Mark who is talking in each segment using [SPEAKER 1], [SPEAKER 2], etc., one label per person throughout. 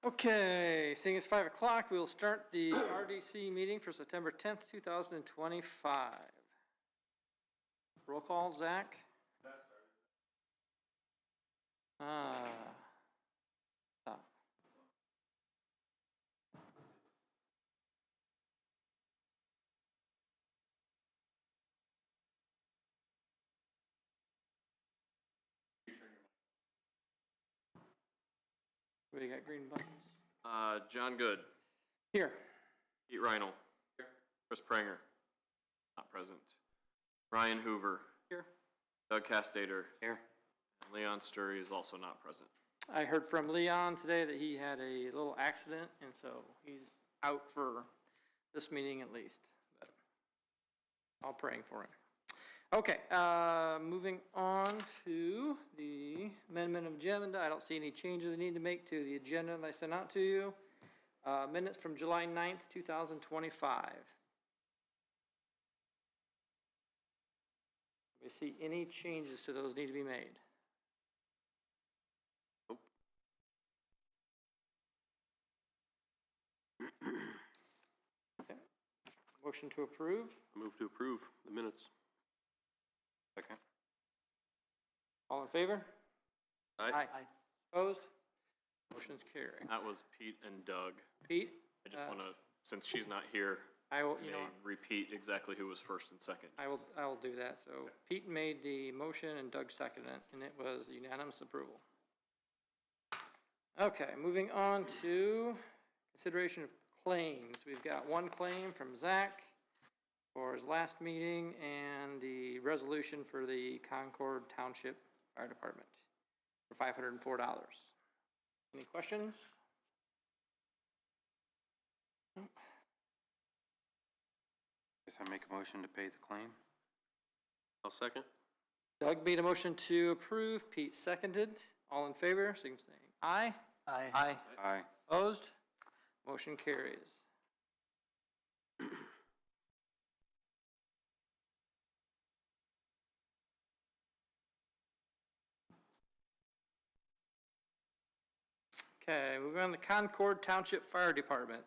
[SPEAKER 1] Okay, seeing it's 5 o'clock, we will start the RDC meeting for September 10th, 2025. Roll call, Zach? Stop. We got green buttons.
[SPEAKER 2] John Good.
[SPEAKER 1] Here.
[SPEAKER 2] Pete Reinl. Here. Chris Pranger. Not present. Ryan Hoover.
[SPEAKER 1] Here.
[SPEAKER 2] Doug Castater. Here. And Leon Sturry is also not present.
[SPEAKER 1] I heard from Leon today that he had a little accident, and so he's out for this meeting at least. But I'll praying for him. Okay, moving on to the amendment of agenda. I don't see any changes I need to make to the agenda that I sent out to you. Minutes from July 9th, 2025. Do we see any changes to those need to be made?
[SPEAKER 2] Nope.
[SPEAKER 1] Okay. Motion to approve.
[SPEAKER 2] Move to approve the minutes.
[SPEAKER 3] Second.
[SPEAKER 1] All in favor?
[SPEAKER 2] Aye.
[SPEAKER 1] Aye. Opposed? Motion's carried.
[SPEAKER 2] That was Pete and Doug.
[SPEAKER 1] Pete?
[SPEAKER 2] I just want to, since she's not here,
[SPEAKER 1] I will,
[SPEAKER 2] repeat exactly who was first and second.
[SPEAKER 1] I will do that. So Pete made the motion and Doug seconded it, and it was unanimous approval. Okay, moving on to consideration of claims. We've got one claim from Zach for his last meeting and the resolution for the Concord Township Fire Department for $504. Any questions?
[SPEAKER 3] Guess I make a motion to pay the claim.
[SPEAKER 2] I'll second.
[SPEAKER 1] Doug made a motion to approve. Pete seconded. All in favor, signify saying aye.
[SPEAKER 4] Aye.
[SPEAKER 1] Aye.
[SPEAKER 3] Aye.
[SPEAKER 1] Opposed? Motion carries. Okay, moving on to Concord Township Fire Department.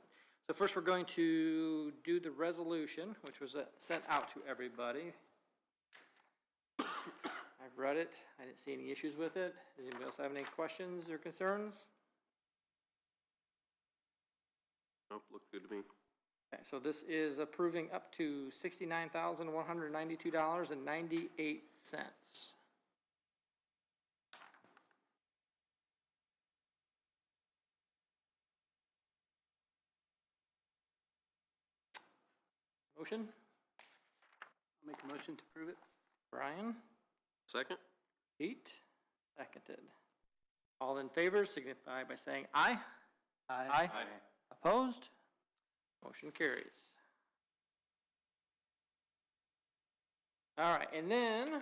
[SPEAKER 1] So first we're going to do the resolution, which was sent out to everybody. I've read it. I didn't see any issues with it. Does anybody else have any questions or concerns?
[SPEAKER 2] Nope, looked good to me.
[SPEAKER 1] Okay, so this is approving up to $69,192.98. Motion?
[SPEAKER 4] I'll make a motion to approve it.
[SPEAKER 1] Brian?
[SPEAKER 2] Second?
[SPEAKER 1] Pete? Seconded. All in favor signify by saying aye.
[SPEAKER 4] Aye.
[SPEAKER 1] Aye. Opposed? Motion carries. All right, and then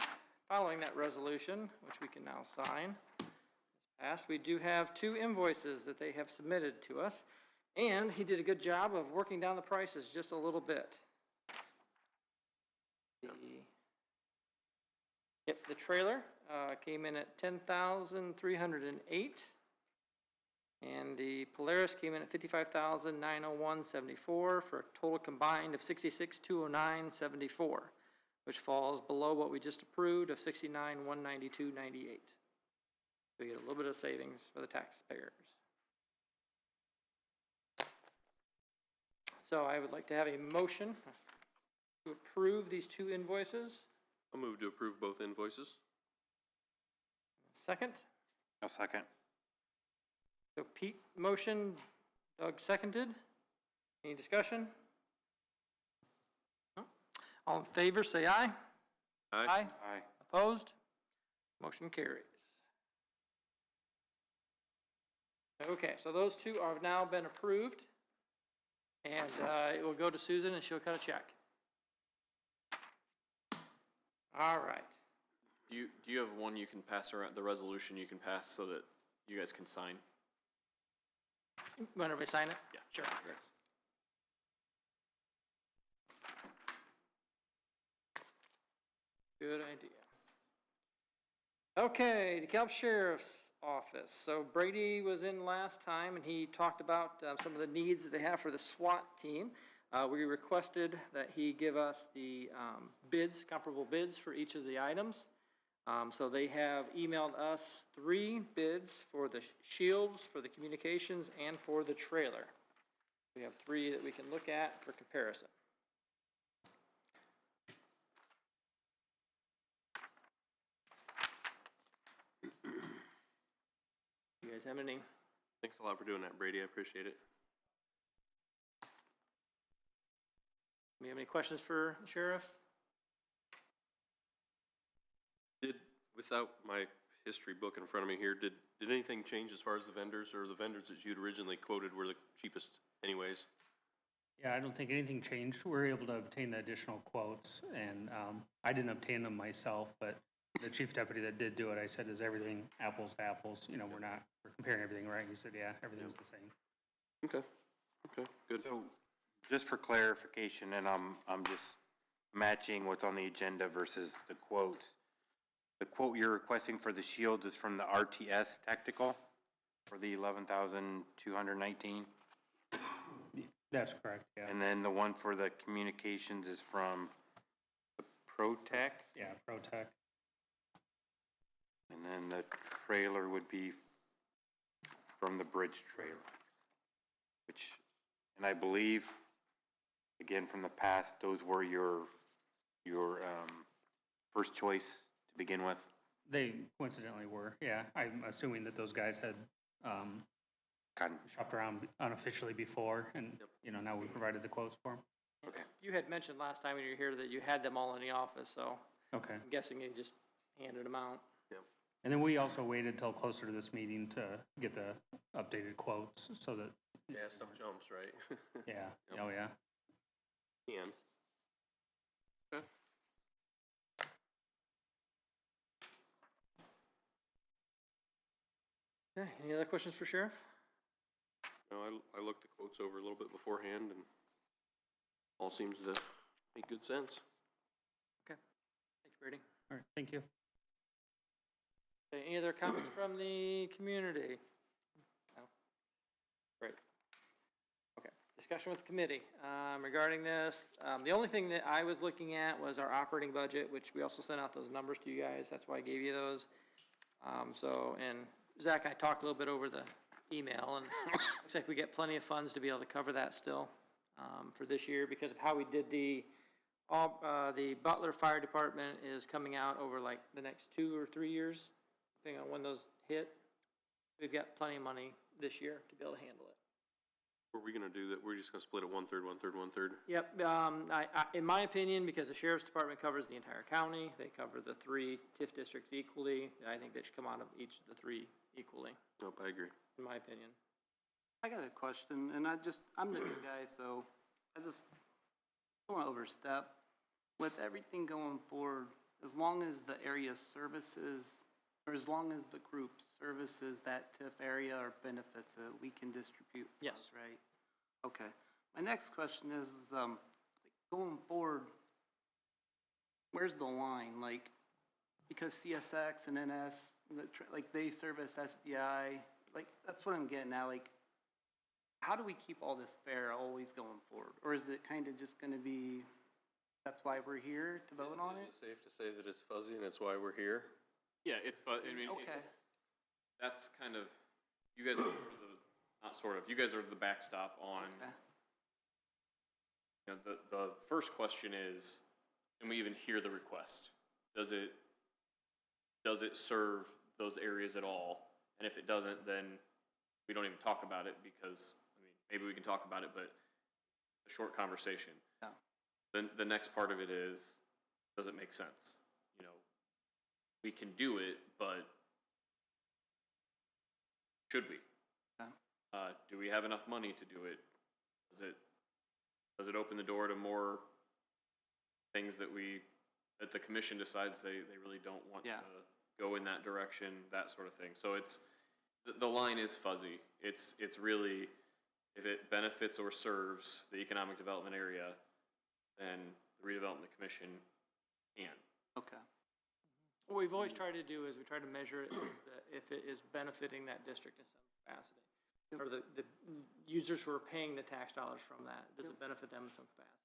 [SPEAKER 1] following that resolution, which we can now sign, passed, we do have two invoices that they have submitted to us, and he did a good job of working down the prices just a little bit. The trailer came in at $10,308, and the Polaris came in at $55,901.74 for a total combined of $66,209.74, which falls below what we just approved of $69,192.98. So we get a little bit of savings for the taxpayers. So I would like to have a motion to approve these two invoices.
[SPEAKER 2] I'll move to approve both invoices.
[SPEAKER 1] Second.
[SPEAKER 3] No second.
[SPEAKER 1] So Pete motion, Doug seconded. Any discussion? No? All in favor say aye.
[SPEAKER 2] Aye.
[SPEAKER 1] Aye.
[SPEAKER 3] Aye.
[SPEAKER 1] Opposed? Motion carries. Okay, so those two have now been approved. And it will go to Susan and she'll cut a check. All right.
[SPEAKER 2] Do you have one you can pass around, the resolution you can pass so that you guys can sign?
[SPEAKER 1] Want everybody sign it?
[SPEAKER 2] Yeah.
[SPEAKER 1] Sure.
[SPEAKER 2] Yes.
[SPEAKER 1] Good idea. Okay, DeKalb Sheriff's Office. So Brady was in last time, and he talked about some of the needs that they have for the SWAT team. We requested that he give us the bids, comparable bids for each of the items. So they have emailed us 3 bids for the shields, for the communications, and for the trailer. We have 3 that we can look at for comparison. You guys have any?
[SPEAKER 2] Thanks a lot for doing that, Brady. I appreciate it.
[SPEAKER 1] Do you have any questions for the Sheriff?
[SPEAKER 2] Without my history book in front of me here, did anything change as far as the vendors, or the vendors that you'd originally quoted were the cheapest anyways?
[SPEAKER 5] Yeah, I don't think anything changed. We were able to obtain the additional quotes, and I didn't obtain them myself, but the chief deputy that did do it, I said, is everything apples to apples? You know, we're comparing everything, right? He said, yeah, everything's the same.
[SPEAKER 2] Okay, good.
[SPEAKER 3] So, just for clarification, and I'm just matching what's on the agenda versus the quotes. The quote you're requesting for the shields is from the RTS Tactical for the 11,219,
[SPEAKER 5] That's correct, yeah.
[SPEAKER 3] and then the one for the communications is from the ProTech,
[SPEAKER 5] Yeah, ProTech.
[SPEAKER 3] and then the trailer would be from the Bridge trailer, which, and I believe, again, from the past, those were your first choice to begin with.
[SPEAKER 5] They coincidentally were, yeah. I'm assuming that those guys had shopped around unofficially before, and, you know, now we provided the quotes for them.
[SPEAKER 3] Okay.
[SPEAKER 1] You had mentioned last time when you were here that you had them all in the office, so
[SPEAKER 5] Okay.
[SPEAKER 1] I'm guessing you just handed them out.
[SPEAKER 5] And then we also waited till closer to this meeting to get the updated quotes, so that,
[SPEAKER 2] Yeah, stuff jumps, right?
[SPEAKER 5] yeah,
[SPEAKER 2] Yep.
[SPEAKER 5] oh, yeah.
[SPEAKER 2] Can. Okay.
[SPEAKER 1] Okay, any other questions for Sheriff?
[SPEAKER 2] No, I looked the quotes over a little bit beforehand, and all seems to make good sense.
[SPEAKER 1] Okay, thank you, Brady.
[SPEAKER 5] All right, thank you.
[SPEAKER 1] Okay, any other comments from the community? No? Great. Okay, discussion with the committee regarding this. The only thing that I was looking at was our operating budget, which we also sent out those numbers to you guys. That's why I gave you those. And Zach and I talked a little bit over the email, and looks like we get plenty of funds to be able to cover that still for this year because of how we did the Butler Fire Department is coming out over like the next 2 or 3 years, depending on when those hit. We've got plenty of money this year to be able to handle it.
[SPEAKER 2] Were we gonna do that? We're just gonna split it 1/3, 1/3, 1/3?
[SPEAKER 1] Yep, in my opinion, because the Sheriff's Department covers the entire county, they cover the 3 TIF districts equally, I think they should come out of each of the 3 equally,
[SPEAKER 2] Nope, I agree.
[SPEAKER 1] in my opinion.
[SPEAKER 4] I got a question, and I'm the new guy, so I just don't want to overstep. With everything going forward, as long as the area services, or as long as the group services that TIF area or benefits it, we can distribute funds,
[SPEAKER 1] Yes.
[SPEAKER 4] right? Okay. My next question is, going forward, where's the line? Like, because CSX and NS, like, they service SDI, like, that's what I'm getting at. Like, how do we keep all this fair always going forward? Or is it kind of just going to be, that's why we're here to vote on it?
[SPEAKER 2] Is it safe to say that it's fuzzy and it's why we're here? Yeah, it's fuzzy. I mean,
[SPEAKER 4] Okay.
[SPEAKER 2] that's kind of, you guys are sort of not sort of, you guys are the backstop on,
[SPEAKER 4] Okay.
[SPEAKER 2] you know, the first question is, can we even hear the request? Does it serve those areas at all? And if it doesn't, then we don't even talk about it because, I mean, maybe we can talk about it, but a short conversation.
[SPEAKER 4] Yeah.
[SPEAKER 2] Then the next part of it is, does it make sense? You know, we can do it, but should we?
[SPEAKER 4] Yeah.
[SPEAKER 2] Do we have enough money to do it? Does it open the door to more things that the commission decides they really don't want
[SPEAKER 4] Yeah.
[SPEAKER 2] to go in that direction, that sort of thing. So it's, the line is fuzzy. It's really, if it benefits or serves the economic development area, then the redevelopment commission can.
[SPEAKER 4] Okay.
[SPEAKER 1] What we've always tried to do is we try to measure it as if it is benefiting that district in some capacity. Or the users who are paying the tax dollars from that, does it benefit them in some capacity?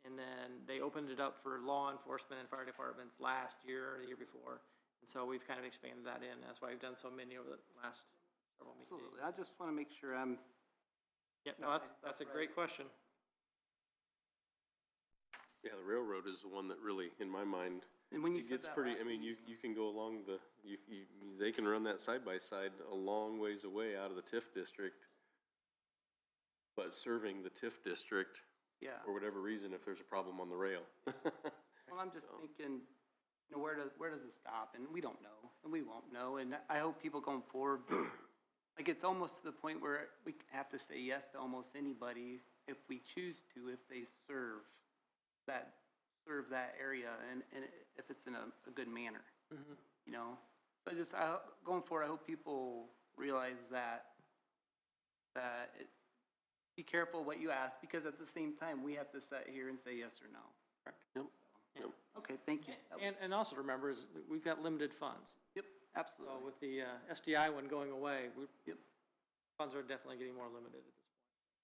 [SPEAKER 1] And then they opened it up for law enforcement and fire departments last year or the year before. And so we've kind of expanded that in. That's why we've done so many over the last several meetings.
[SPEAKER 4] Absolutely. I just want to make sure I'm,
[SPEAKER 1] Yeah, no, that's a great question.
[SPEAKER 6] Yeah, the railroad is the one that really, in my mind,
[SPEAKER 4] and when you
[SPEAKER 6] it
[SPEAKER 4] said
[SPEAKER 6] gets
[SPEAKER 4] that
[SPEAKER 6] pretty,
[SPEAKER 4] last
[SPEAKER 6] I mean, you can go along the, they can run that side by side a long ways away out of the TIF district. But serving the TIF district,
[SPEAKER 4] yeah.
[SPEAKER 6] for whatever reason, if there's a problem on the rail.
[SPEAKER 4] Well, I'm just thinking, you know, where does it stop? And we don't know, and we won't know. And I hope people going forward, like it's almost to the point where we have to say yes to almost anybody if we choose to, if they serve that area and if it's in a good manner, you know? So going forward, I hope people realize that be careful what you ask, because at the same time, we have to sit here and say yes or no.
[SPEAKER 6] Yep, yep.
[SPEAKER 4] Okay, thank you.
[SPEAKER 1] And also remember is we've got limited funds.
[SPEAKER 4] Yep,
[SPEAKER 1] So
[SPEAKER 4] absolutely.
[SPEAKER 1] with the SDI one going away,
[SPEAKER 4] Yep.
[SPEAKER 1] funds are definitely getting more limited at this point.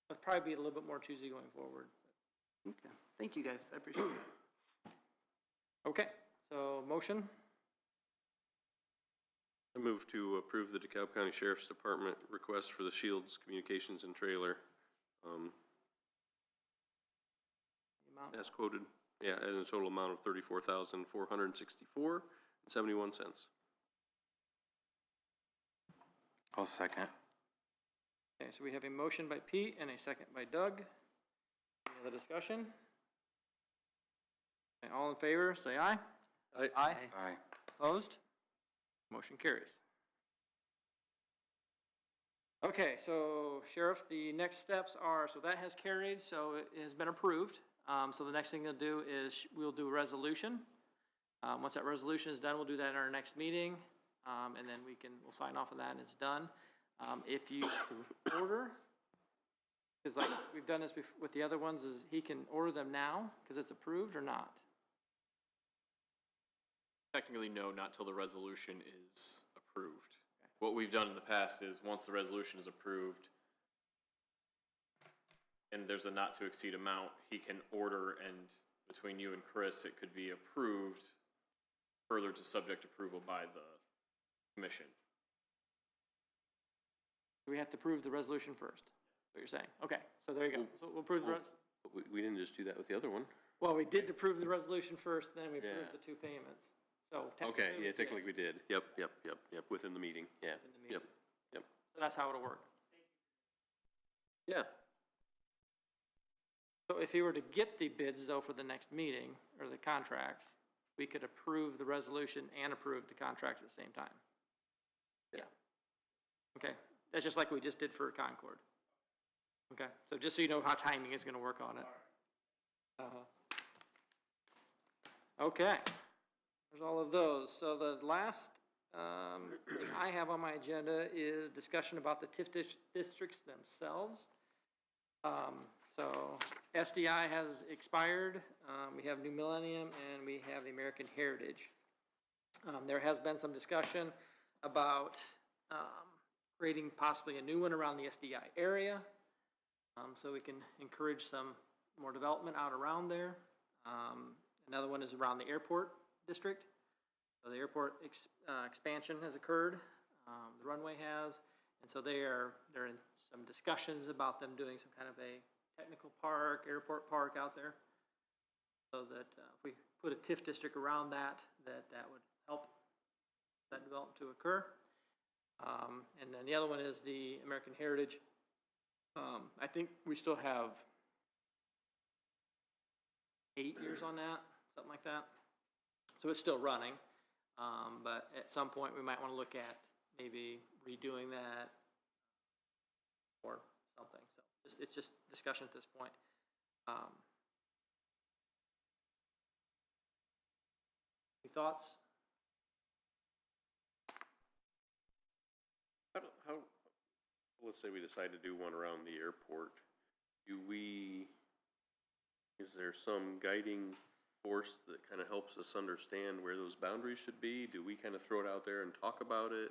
[SPEAKER 1] It'll probably be a little bit more choosy going forward.
[SPEAKER 4] Okay, thank you guys, I appreciate that.
[SPEAKER 1] Okay, so motion,
[SPEAKER 6] I move to approve the DeKalb County Sheriff's Department request for the Shields Communications and Trailer,
[SPEAKER 1] the amount,
[SPEAKER 6] as quoted, yeah, and a total amount of $34,464.71.
[SPEAKER 3] I'll second.
[SPEAKER 1] okay, so we have a motion by Pete and a second by Doug. Any other discussion? Okay, all in favor, say aye.
[SPEAKER 6] Aye.
[SPEAKER 1] Aye.
[SPEAKER 3] Aye.
[SPEAKER 1] Opposed? Motion carries. Okay, so Sheriff, the next steps are, so that has carried, so it has been approved. So the next thing we'll do is we'll do a resolution. Once that resolution is done, we'll do that in our next meeting. And then we'll sign off on that and it's done. If you order, because like we've done this with the other ones, is he can order them now because it's approved or not?
[SPEAKER 2] Technically, no, not till the resolution is approved. What we've done in the past is, once the resolution is approved, and there's a not to exceed amount, he can order, and between you and Chris, it could be approved further to subject approval by the commission.
[SPEAKER 1] We have to approve the resolution first, what you're saying. Okay, so there you go. So we'll approve the
[SPEAKER 6] We didn't just do that with the other one.
[SPEAKER 1] well, we did approve the resolution first, then we approved
[SPEAKER 6] Yeah.
[SPEAKER 1] the two payments. So
[SPEAKER 6] Okay, yeah,
[SPEAKER 1] did.
[SPEAKER 6] technically we did. Yep, within the meeting, yeah.
[SPEAKER 1] Within the meeting.
[SPEAKER 6] Yep.
[SPEAKER 1] So that's how it'll work.
[SPEAKER 6] Yeah.
[SPEAKER 1] So if he were to get the bids though for the next meeting, or the contracts, we could approve the resolution and approve the contracts at the same time.
[SPEAKER 6] Yeah.
[SPEAKER 1] Okay, that's just like we just did for Concord. Okay, so just so you know how timing is gonna work on it. Okay, there's all of those. So the last thing I have on my agenda is discussion about the TIF districts themselves. So SDI has expired. We have New Millennium and we have the American Heritage. There has been some discussion about creating possibly a new one around the SDI area, so we can encourage some more development out around there. Another one is around the airport district. So the airport expansion has occurred, the runway has, and so they're in some discussions about them doing some kind of a technical park, airport park out there, so that if we put a TIF district around that would help that development to occur. And then the other one is the American Heritage. I think we still have 8 years on that, something like that. So it's still running, but at some point we might want to look at maybe redoing that or something. So it's just discussion at this point. Any thoughts?
[SPEAKER 6] How, let's say we decide to do one around the airport, is there some guiding force that kind of helps us understand where those boundaries should be? Do we kind of throw it out there and talk about it?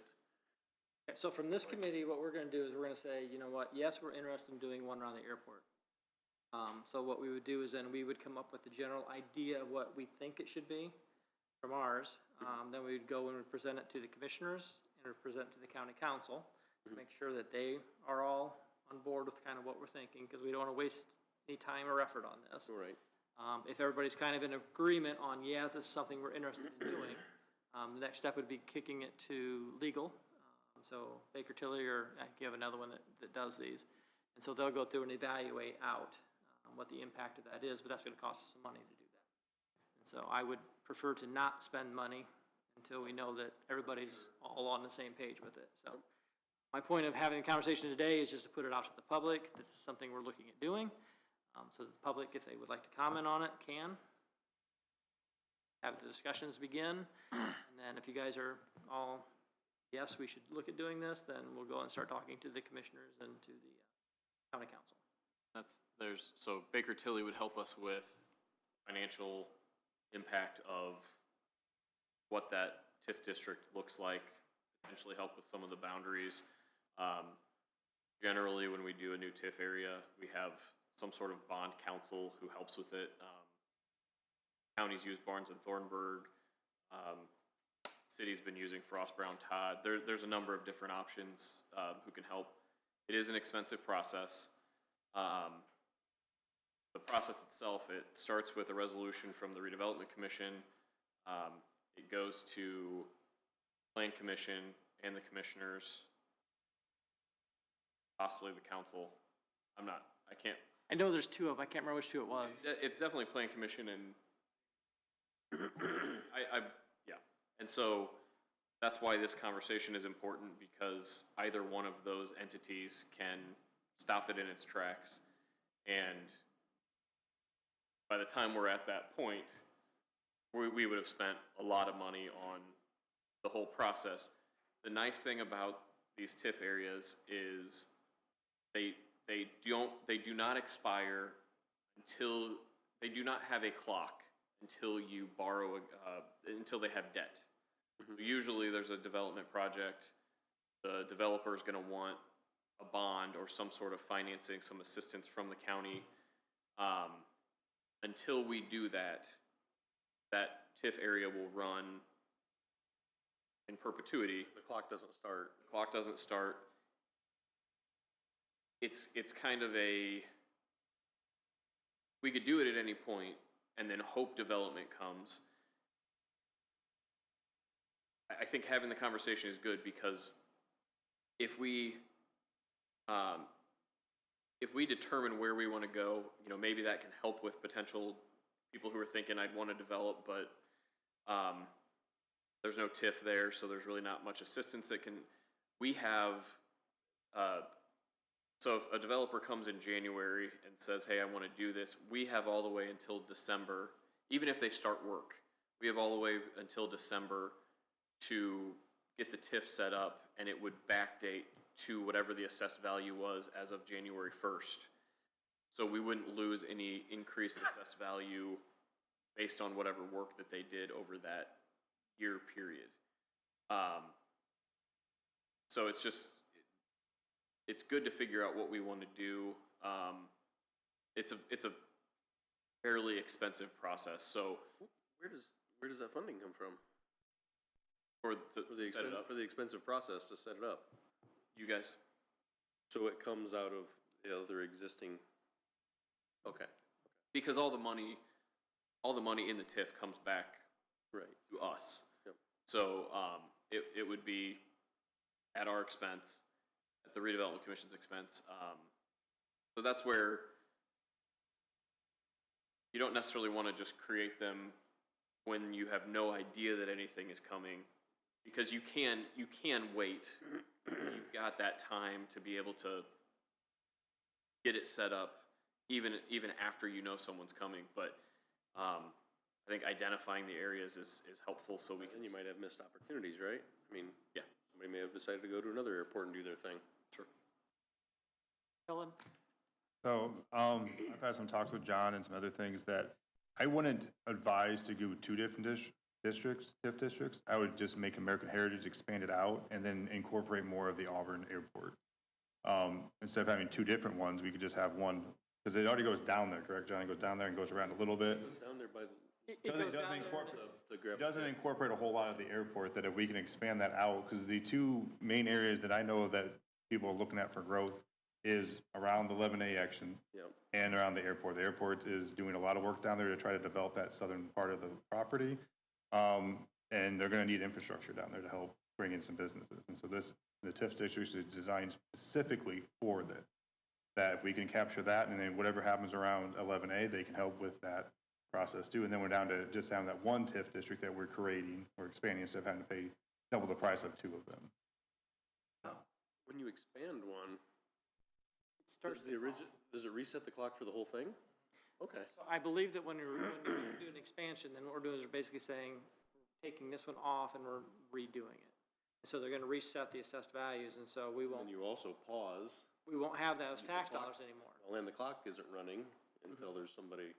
[SPEAKER 1] Okay, so from this committee, what we're gonna do is we're gonna say, you know what, yes, we're interested in doing one around the airport. So what we would do is then we would come up with a general idea of what we think it should be from ours. Then we would go and we'd present it to the commissioners and we'd present it to the county council. Make sure that they are all on board with kind of what we're thinking, because we don't wanna waste any time or effort on this.
[SPEAKER 6] Right.
[SPEAKER 1] If everybody's kind of in agreement on, yes, this is something we're interested in doing, the next step would be kicking it to legal. So Baker Tilly, or you have another one that does these. And so they'll go through and evaluate out what the impact of that is, but that's gonna cost us some money to do that. And so I would prefer to not spend money until we know that everybody's all on the same page with it. So my point of having a conversation today is just to put it out to the public. This is something we're looking at doing. So the public, if they would like to comment on it, can. Have the discussions begin. And then if you guys are all, yes, we should look at doing this, then we'll go and start talking to the commissioners and to the county council.
[SPEAKER 2] So Baker Tilly would help us with financial impact of what that TIF district looks like, potentially help with some of the boundaries. Generally, when we do a new TIF area, we have some sort of bond counsel who helps with it. Counties use Barnes and Thornburg. City's been using Frost Brown Todd. There's a number of different options who can help. It is an expensive process. The process itself, it starts with a resolution from the Redevelopment Commission. It goes to Plan Commission and the commissioners, possibly the council.
[SPEAKER 1] I know there's two of them. I can't remember which two it was.
[SPEAKER 2] It's definitely Plan Commission and yeah. And so that's why this conversation is important, because either one of those entities can stop it in its tracks. And by the time we're at that point, we would have spent a lot of money on the whole process. The nice thing about these TIF areas is they do not expire until, they do not have a clock until you borrow, until they have debt. So usually there's a development project, the developer is going to want a bond or some sort of financing, some assistance from the county. Until we do that, that TIF area will run in perpetuity.
[SPEAKER 6] The clock doesn't start.
[SPEAKER 2] The clock doesn't start. It's kind of a, we could do it at any point and then hope development comes. I think having the conversation is good, because if we determine where we want to go, you know, maybe that can help with potential people who are thinking, I'd want to develop, but there's no TIF there, so there's really not much assistance that can, we have, so if a developer comes in January and says, hey, I want to do this, we have all the way until December, even if they start work, we have all the way until December to get the TIF set up, and it would backdate to whatever the assessed value was as of January 1st. So we wouldn't lose any increased assessed value based on whatever work that they did over that year period. So it's just, it's good to figure out what we want to do. It's a fairly expensive process. So
[SPEAKER 6] Where does that funding come from?
[SPEAKER 2] for
[SPEAKER 6] The expensive process to set it up.
[SPEAKER 2] you guys,
[SPEAKER 6] So it comes out of the other existing, okay,
[SPEAKER 2] because all the money in the TIF comes back
[SPEAKER 6] right.
[SPEAKER 2] to us.
[SPEAKER 6] Yep.
[SPEAKER 2] So it would be at our expense, at the redevelopment commission's expense. So that's where you don't necessarily want to just create them when you have no idea that anything is coming, because you can wait. You've got that time to be able to get it set up, even after you know someone's coming. But I think identifying the areas is helpful, so we can.
[SPEAKER 6] And you might have missed opportunities, right? I mean,
[SPEAKER 2] Yeah.
[SPEAKER 6] somebody may have decided to go to another airport and do their thing.
[SPEAKER 2] Sure.
[SPEAKER 1] Helen?
[SPEAKER 7] So, I've had some talks with John and some other things that I wouldn't advise to do two different districts, TIF districts. I would just make American Heritage, expand it out, and then incorporate more of the Auburn Airport. Instead of having two different ones, we could just have one, because it already goes down there, correct, John? It goes down there and goes around a little bit.
[SPEAKER 6] It goes down there by the,
[SPEAKER 1] It goes down there.
[SPEAKER 6] the
[SPEAKER 7] It
[SPEAKER 6] gravel
[SPEAKER 7] doesn't
[SPEAKER 6] pit.
[SPEAKER 7] incorporate a whole lot of the airport, that if we can expand that out, because the two main areas that I know that people are looking at for growth is around the 11A action
[SPEAKER 6] Yeah.
[SPEAKER 7] and around the airport. The airport is doing a lot of work down there to try to develop that southern part of the property. And they're gonna need infrastructure down there to help bring in some businesses. And so the TIF district is designed specifically for that. That if we can capture that, and then whatever happens around 11A, they can help with that process too. And then we're down to just having that one TIF district that we're creating or expanding instead of having to pay double the price of two of them.
[SPEAKER 6] When you expand one,
[SPEAKER 1] Starts
[SPEAKER 6] does the does it reset the clock for the whole thing? Okay.
[SPEAKER 1] So I believe that when you do an expansion, then what we're doing is we're basically saying, taking this one off and we're redoing it. So they're gonna reset the assessed values, and so we
[SPEAKER 6] And
[SPEAKER 1] won't
[SPEAKER 6] you also pause,
[SPEAKER 1] have those tax
[SPEAKER 6] the
[SPEAKER 1] dollars
[SPEAKER 6] clock's-
[SPEAKER 1] anymore.
[SPEAKER 6] well, and the clock isn't running until there's somebody,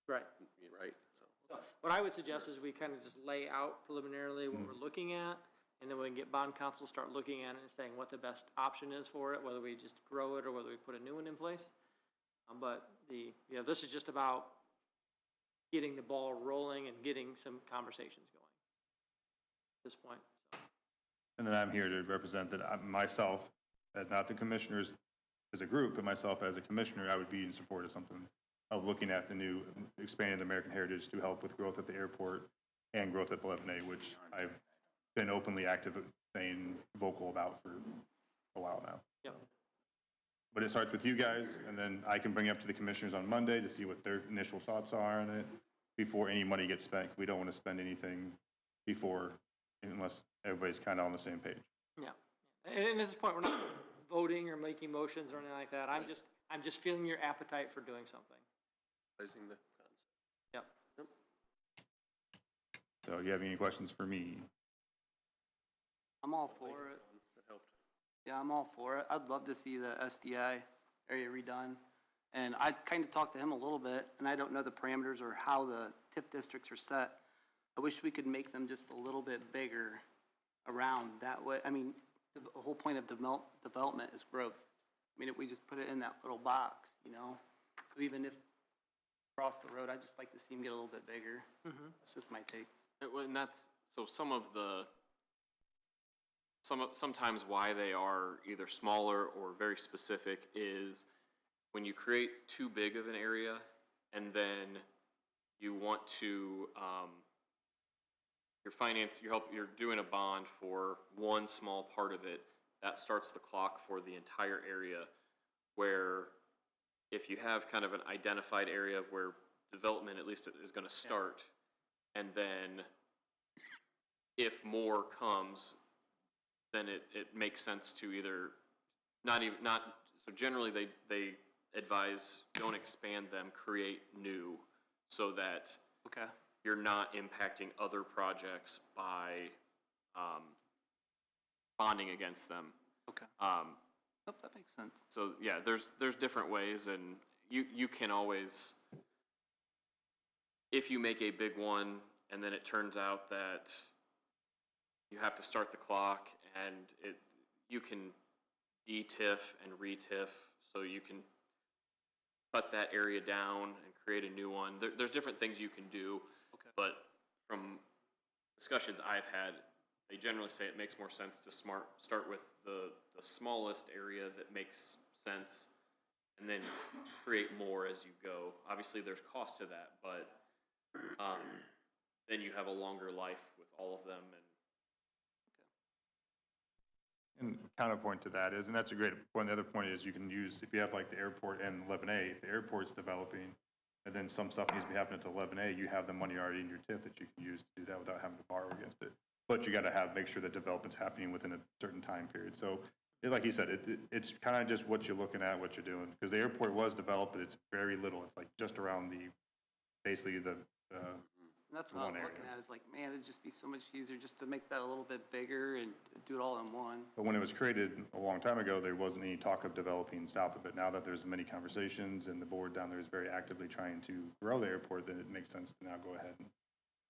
[SPEAKER 1] Right.
[SPEAKER 6] right? So,
[SPEAKER 1] So what I would suggest is we kind of just lay out preliminarily what we're looking at, and then we can get bond counsel, start looking at it and saying what the best option is for it, whether we just grow it or whether we put a new one in place. But this is just about getting the ball rolling and getting some conversations going at this point. So.
[SPEAKER 7] And then I'm here to represent that myself, as not the commissioners as a group, but myself as a commissioner, I would be in support of something, of looking at the new, expanding the American Heritage to help with growth at the airport and growth at 11A, which I've been openly active, saying vocal about for a while now.
[SPEAKER 1] Yep.
[SPEAKER 7] But it starts with you guys, and then I can bring it up to the commissioners on Monday to see what their initial thoughts are on it before any money gets spent. We don't want to spend anything before, unless everybody's kind of on the same page.
[SPEAKER 1] Yeah. And at this point, we're not voting or making motions or anything like that. I'm just feeling your appetite for doing something.
[SPEAKER 6] realizing the concept.
[SPEAKER 1] Yep.
[SPEAKER 7] So you have any questions for me?
[SPEAKER 4] I'm all for it.
[SPEAKER 6] That helped.
[SPEAKER 4] Yeah, I'm all for it. I'd love to see the SDI area redone. And I kind of talked to him a little bit, and I don't know the parameters or how the TIF districts are set. I wish we could make them just a little bit bigger around that way. I mean, the whole point of development is growth. I mean, if we just put it in that little box, so even if across the road, I'd just like to see them get a little bit bigger. That's just my take.
[SPEAKER 2] And that's, so some of the, sometimes why they are either smaller or very specific is when you create too big of an area and then you want to, you're doing a bond for one small part of it, that starts the clock for the entire area, where if you have kind of an identified area of where development at least is gonna start, and then if more comes, then it makes sense to either so generally they advise don't expand them, create new, so that
[SPEAKER 4] Okay.
[SPEAKER 2] you're not impacting other projects by bonding against them.
[SPEAKER 4] Okay. Nope, that makes sense.
[SPEAKER 2] So yeah, there's different ways, and you can always, if you make a big one and then it turns out that you have to start the clock, and you can de-TIF and re-TIF, so you can cut that area down and create a new one. There's different things you can do,
[SPEAKER 4] Okay.
[SPEAKER 2] but from discussions I've had, they generally say it makes more sense to start with the smallest area that makes sense, and then create more as you go. Obviously, there's cost to that, but then you have a longer life with all of them.
[SPEAKER 7] And counterpoint to that is, and that's a great point, the other point is you can use, if you have like the airport and 11A, if the airport's developing, and then some stuff needs to be happening to 11A, you have the money already in your TIF that you can use to do that without having to borrow against it. But you gotta make sure the development's happening within a certain time period. So, like you said, it's kind of just what you're looking at, what you're doing. Because the airport was developed, but it's very little. It's like just around basically the
[SPEAKER 4] That's what I was
[SPEAKER 7] One
[SPEAKER 4] looking
[SPEAKER 7] area.
[SPEAKER 4] at, is like, man, it'd just be so much easier just to make that a little bit bigger and do it all in one.
[SPEAKER 7] But when it was created a long time ago, there wasn't any talk of developing south of it. Now that there's many conversations and the board down there is very actively trying to grow the airport, then it makes sense to now go ahead and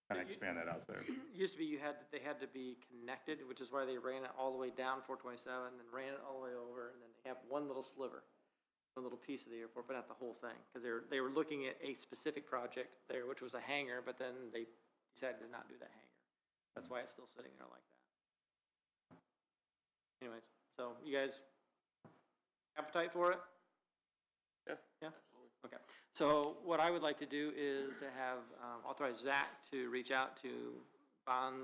[SPEAKER 7] kind of expand that out there.
[SPEAKER 1] It used to be they had to be connected, which is why they ran it all the way down 427, then ran it all the way over, and then they have one little sliver, one little piece of the airport, but not the whole thing. Because they were looking at a specific project there, which was a hangar, but then they decided to not do that hangar. That's why it's still sitting there like that. Anyways, so you guys appetite for it?
[SPEAKER 6] Yeah.
[SPEAKER 1] Yeah? Okay. So what I would like to do is to have, authorize Zach to reach out to bond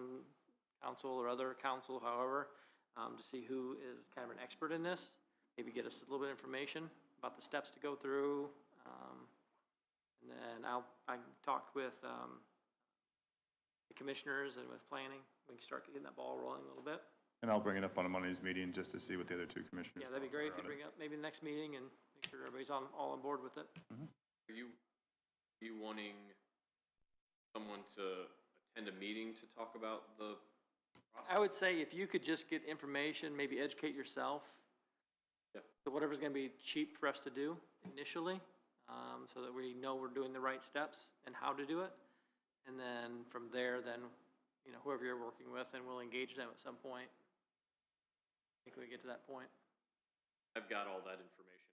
[SPEAKER 1] counsel or other counsel, however, to see who is kind of an expert in this. Maybe get us a little bit of information about the steps to go through. And then I can talk with, the commissioners and with planning. We can start getting that ball rolling a little bit.
[SPEAKER 7] And I'll bring it up on a Monday's meeting just to see what the other two commissioners.
[SPEAKER 1] Yeah, that'd be great if you bring it up maybe the next meeting and make sure everybody's all on board with it.
[SPEAKER 2] Are you wanting someone to attend a meeting to talk about the process?
[SPEAKER 1] I would say if you could just get information, maybe educate yourself.
[SPEAKER 2] Yeah.
[SPEAKER 1] So whatever's gonna be cheap for us to do initially, so that we know we're doing the right steps and how to do it. And then from there, then, you know, whoever you're working with, and we'll engage them at some point. I think we get to that point.
[SPEAKER 2] I've got all that information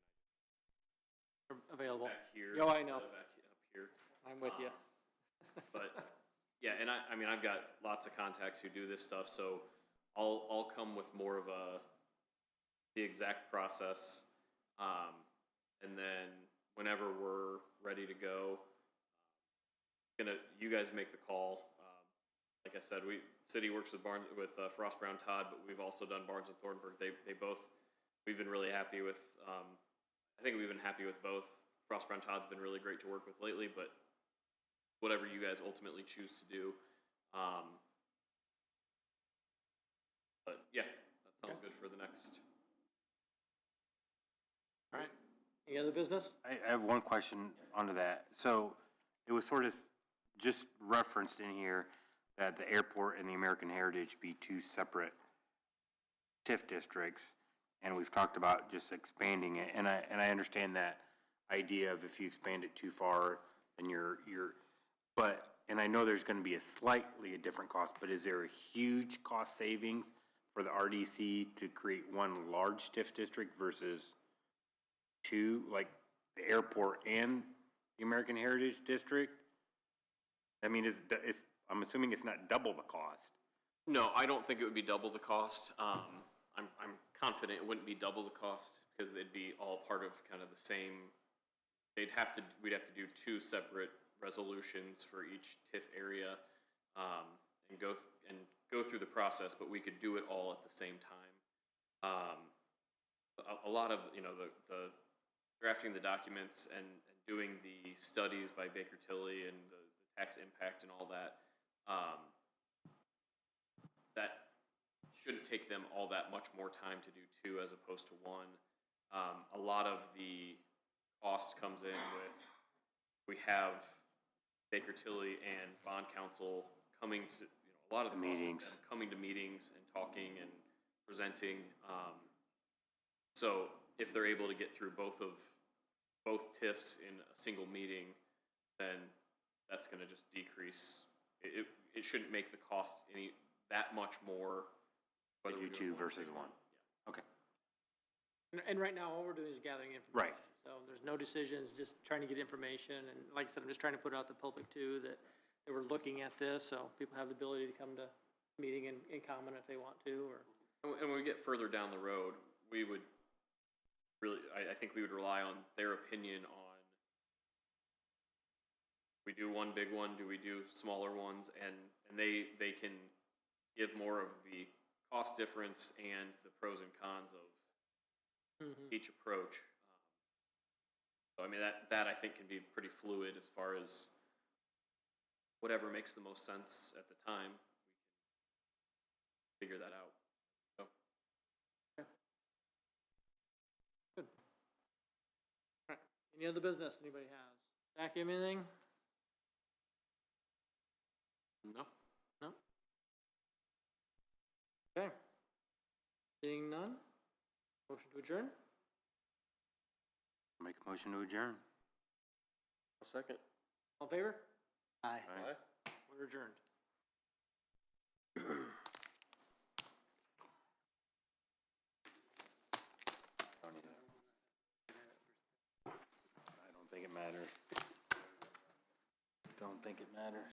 [SPEAKER 1] Available.
[SPEAKER 2] back here.
[SPEAKER 1] Oh, I know.
[SPEAKER 2] instead of back up here.
[SPEAKER 1] I'm with you.
[SPEAKER 2] But, yeah, and I mean, I've got lots of contacts who do this stuff, so I'll come with more of the exact process. And then whenever we're ready to go, you guys make the call. Like I said, city works with Frost Brown Todd, but we've also done Barnes and Thornburg. They both, we've been really happy with, I think we've been happy with both. Frost Brown Todd's been really great to work with lately, but whatever you guys ultimately choose to do. But yeah, that sounds good for the next.
[SPEAKER 1] All right. Any other business?
[SPEAKER 3] I have one question onto that. So it was sort of just referenced in here that the airport and the American Heritage be two separate TIF districts, and we've talked about just expanding it. And I understand that idea of if you expand it too far, then and I know there's going to be a slightly different cost, but is there a huge cost savings for the RDC to create one large TIF district versus two, like the airport and the American Heritage District? I mean, I'm assuming it's not double the cost.
[SPEAKER 2] No, I don't think it would be double the cost. I'm confident it wouldn't be double the cost because they'd be all part of kind of the same. We'd have to do two separate resolutions for each TIF area, and go through the process, but we could do it all at the same time. A lot of, you know, the drafting the documents and doing the studies by Baker Tilly and the tax impact and all that, that shouldn't take them all that much more time to do two as opposed to one. A lot of the cost comes in with, we have Baker Tilly and bond counsel coming to, you know, a lot of the
[SPEAKER 3] Meetings.
[SPEAKER 2] coming to meetings and talking and presenting. So if they're able to get through both TIFs in a single meeting, then that's going to just decrease. It shouldn't make the cost that much more.
[SPEAKER 3] Whether you two versus one.
[SPEAKER 2] Yeah.
[SPEAKER 3] Okay.
[SPEAKER 1] And right now, all we're doing is gathering information.
[SPEAKER 3] Right.
[SPEAKER 1] So there's no decisions, just trying to get information. And like I said, I'm just trying to put it out to the public too, that we're looking at this, so people have the ability to come to a meeting and comment if they want to, or.
[SPEAKER 2] And when we get further down the road, we would really, I think we would rely on their opinion on, we do one big one, do we do smaller ones, and they can give more of the cost difference and the pros and cons of each approach. So I mean, that I think can be pretty fluid as far as whatever makes the most sense at the time, we can figure that out. So.
[SPEAKER 1] Good. All right. Any other business anybody has? Zach, you have anything?
[SPEAKER 2] No?
[SPEAKER 1] No? Okay. Seeing none? Motion to adjourn?
[SPEAKER 3] Make a motion to adjourn.
[SPEAKER 6] A second.
[SPEAKER 1] All in favor?
[SPEAKER 4] Aye.
[SPEAKER 6] Aye.
[SPEAKER 1] We're adjourned.
[SPEAKER 3] I don't think it matters. Don't think it matters.